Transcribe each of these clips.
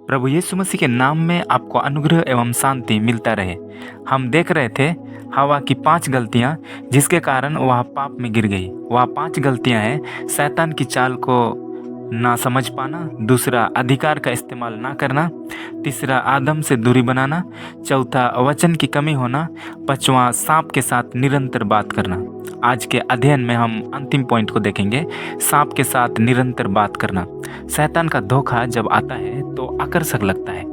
प्रभु यीशु मसीह के नाम में आपको अनुग्रह एवं शांति मिलता रहे। हम देख रहे थे हवा की 5 गलतियां जिसके कारण वह पाप में गिर गई। वह 5 गलतियां हैं: शैतान की चाल को ना समझ पाना, दूसरा अधिकार का इस्तेमाल ना करना, तीसरा आदम से दूरी बनाना, चौथा वचन की कमी होना, पांचवा सांप के साथ निरंतर बात करना। आज के अध्ययन में हम अंतिम पॉइंट को देखेंगे, सांप के साथ निरंतर बात करना। शैतान का धोखा जब आता है तो आकर्षक लगता है।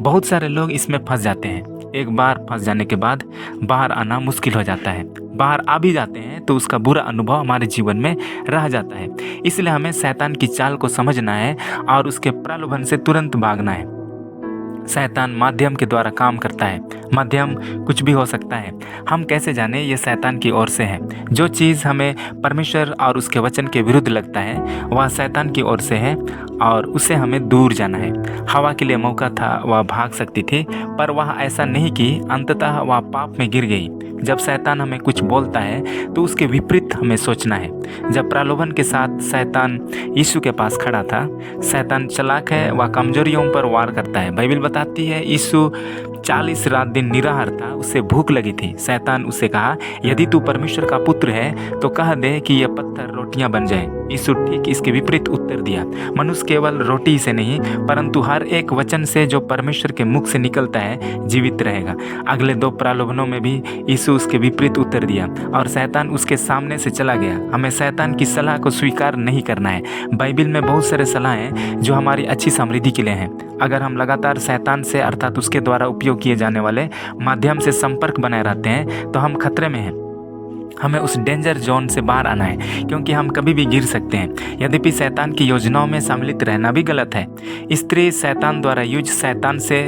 बहुत सारे लोग इसमें फंस जाते हैं। एक बार फंस जाने के बाद बाहर आना मुश्किल हो जाता है। बाहर आ भी जाते हैं तो उसका बुरा अनुभव हमारे जीवन में रह जाता है। इसलिए हमें शैतान की चाल को समझना है और उसके प्रलोभन से तुरंत भागना है। शैतान माध्यम के द्वारा काम करता है। माध्यम कुछ भी हो सकता है। हम कैसे जाने ये शैतान की ओर से है? जो चीज़ हमें परमेश्वर और उसके वचन के विरुद्ध लगता है वह शैतान की ओर से है और उससे हमें दूर जाना है। हवा के लिए मौका था, वह भाग सकती थी, पर वह ऐसा नहीं की। अंततः वह पाप में गिर गई। जब शैतान हमें कुछ बोलता है तो उसके विपरीत हमें सोचना है। जब प्रलोभन के साथ शैतान यीशु के पास खड़ा था, शैतान चालाक है, वह कमजोरियों पर वार करता है। बाइबल बताती है यीशु 40 रात दिन निराहार था, उसे भूख लगी थी। शैतान उससे कहा, यदि तू परमेश्वर का पुत्र है तो कह दे कि यह पत्थर रोटियां बन जाए। यीशु ठीक इसके विपरीत उत्तर दिया, मनुष्य केवल रोटी से नहीं परंतु हर एक वचन से जो परमेश्वर के मुख से निकलता है जीवित रहेगा। अगले 2 प्रलोभनों में भी यीशु उसके विपरीत उत्तर दिया और शैतान उसके सामने से चला गया। हमें शैतान की सलाह को स्वीकार नहीं करना है। बाइबल में बहुत सारे सलाह हैं जो हमारी अच्छी समृद्धि के लिए हैं। अगर हम लगातार शैतान से अर्थात उसके द्वारा उपयोग किए जाने वाले माध्यम से संपर्क बनाए रहते हैं तो हम खतरे में हैं। हमें उस डेंजर जोन से बाहर आना है क्योंकि हम कभी भी गिर सकते हैं। यद्यपि शैतान की योजनाओं में सम्मिलित रहना भी गलत है। स्त्री शैतान द्वारा शैतान से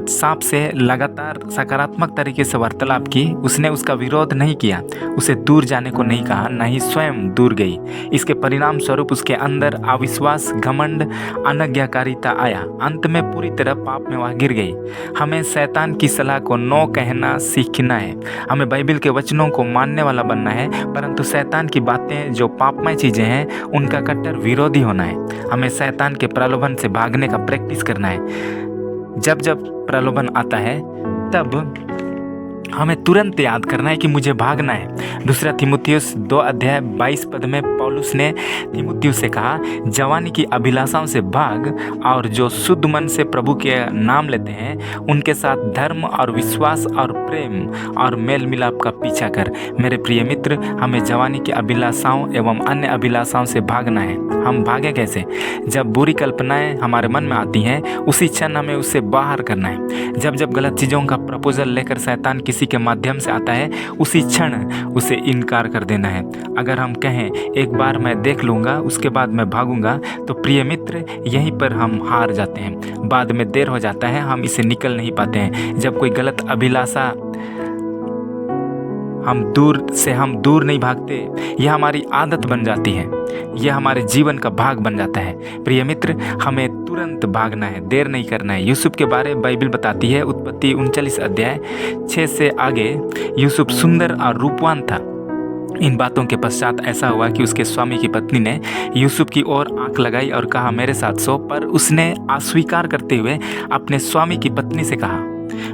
सांप से लगातार सकारात्मक तरीके से वार्तालाप की। उसने उसका विरोध नहीं किया, उसे दूर जाने को नहीं कहा, न ही स्वयं दूर गई। इसके परिणाम स्वरूप उसके अंदर अविश्वास, घमंड, अनज्ञाकारिता आया। अंत में पूरी तरह पाप में वह गिर गई। हमें शैतान की सलाह को नो कहना सीखना है। हमें बाइबल के वचनों को मानने वाला बनना है, परंतु शैतान की बातें जो पापमय चीजें हैं उनका कट्टर विरोधी होना है। हमें शैतान के प्रलोभन से भागने का प्रैक्टिस करना है। जब जब प्रलोभन आता है तब हमें तुरंत याद करना है कि मुझे भागना है। दूसरा तीमुथियुस 2:22 में पौलुस ने तीमुथियुस से कहा, जवानी की अभिलाषाओं से भाग और जो शुद्ध मन से प्रभु के नाम लेते हैं उनके साथ धर्म और विश्वास और प्रेम और मेल मिलाप का पीछा कर। मेरे प्रिय मित्र, हमें जवानी की अभिलाषाओं एवं अन्य अभिलाषाओं से भागना है। हम भागे कैसे? जब बुरी कल्पनाएं हमारे मन में आती हैं उसी क्षण हमें उससे बाहर करना है। जब जब गलत चीज़ों का प्रपोजल लेकर शैतान किसी के माध्यम से आता है उसी क्षण उसे इनकार कर देना है। अगर हम कहें एक बार मैं देख लूँगा उसके बाद मैं भागूंगा, तो प्रिय मित्र यहीं पर हम हार जाते हैं। बाद में देर हो जाता है, हम इसे निकल नहीं पाते हैं। जब कोई गलत अभिलाषा हम दूर नहीं भागते, यह हमारी आदत बन जाती है, यह हमारे जीवन का भाग बन जाता है। प्रिय मित्र, हमें तुरंत भागना है, देर नहीं करना है। यूसुफ के बारे में बाइबल बताती है, उत्पत्ति 39:6 से आगे, यूसुफ सुंदर और रूपवान था। इन बातों के पश्चात ऐसा हुआ कि उसके स्वामी की पत्नी ने यूसुफ की ओर आंख लगाई और कहा, मेरे साथ सो। पर उसने अस्वीकार करते हुए अपने स्वामी की पत्नी से कहा।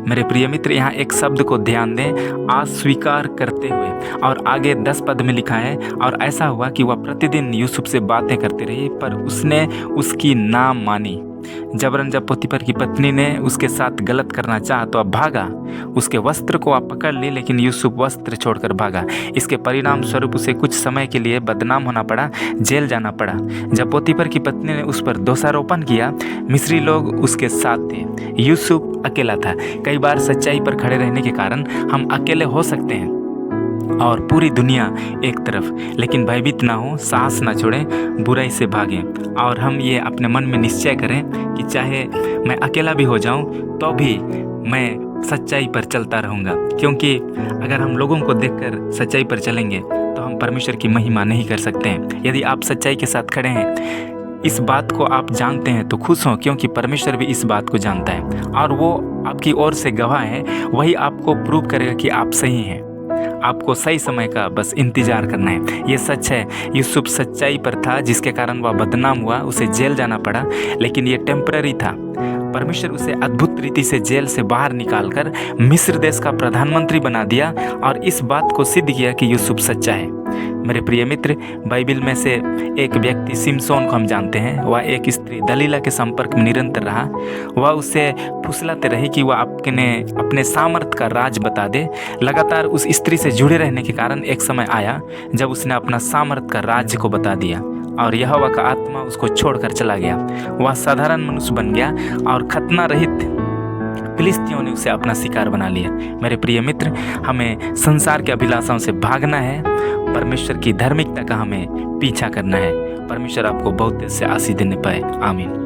मेरे प्रिय मित्र, यहाँ एक शब्द को ध्यान दें, अस्वीकार करते हुए। और आगे 10 पद में लिखा है, और ऐसा हुआ कि वह प्रतिदिन यूसुफ से बातें करती रही पर उसने उसकी ना मानी। जबरन जब पोतीफर की पत्नी ने उसके साथ गलत करना चाहा तो अब भागा। उसके वस्त्र को आप पकड़ ली, लेकिन यूसुफ वस्त्र छोड़कर भागा। इसके परिणाम स्वरूप उसे कुछ समय के लिए बदनाम होना पड़ा, जेल जाना पड़ा। जब पोतीफर की पत्नी ने उस पर दोषारोपण किया, मिस्री लोग उसके साथ थे, यूसुफ अकेला था। कई बार सच्चाई पर खड़े रहने के कारण हम अकेले हो सकते हैं और पूरी दुनिया एक तरफ, लेकिन भयभीत ना हो, साहस ना छोड़ें, बुराई से भागें। और हम ये अपने मन में निश्चय करें कि चाहे मैं अकेला भी हो जाऊं तो भी मैं सच्चाई पर चलता रहूँगा, क्योंकि अगर हम लोगों को देखकर सच्चाई पर चलेंगे तो हम परमेश्वर की महिमा नहीं कर सकते हैं। यदि आप सच्चाई के साथ खड़े हैं, इस बात को आप जानते हैं तो खुश हों, क्योंकि परमेश्वर भी इस बात को जानता है और वो आपकी ओर से गवाह है। वही आपको प्रूव करेगा कि आप सही हैं। आपको सही समय का बस इंतज़ार करना है। ये सच है, यूसुफ सच्चाई पर था जिसके कारण वह बदनाम हुआ, उसे जेल जाना पड़ा, लेकिन ये टेम्पररी था। परमेश्वर उसे अद्भुत रीति से जेल से बाहर निकालकर मिस्र देश का प्रधानमंत्री बना दिया और इस बात को सिद्ध किया कि यूसुफ सच्चा है। मेरे प्रिय मित्र, बाइबल में से एक व्यक्ति सिमसोन को हम जानते हैं। वह एक स्त्री दलीला के संपर्क में निरंतर रहा। वह उससे फुसलाते रही कि वह अपने सामर्थ का राज बता दे। लगातार उस स्त्री से जुड़े रहने के कारण एक समय आया जब उसने अपना सामर्थ का राज्य को बता दिया और यहोवा का आत्मा उसको छोड़कर चला गया। वह साधारण मनुष्य बन गया और खतना रहित फिलिस्तियों ने उसे अपना शिकार बना लिया। मेरे प्रिय मित्र, हमें संसार के अभिलाषाओं से भागना है, परमेश्वर की धार्मिकता का हमें पीछा करना है। परमेश्वर आपको बहुत से आशीष देने पाए। आमीन।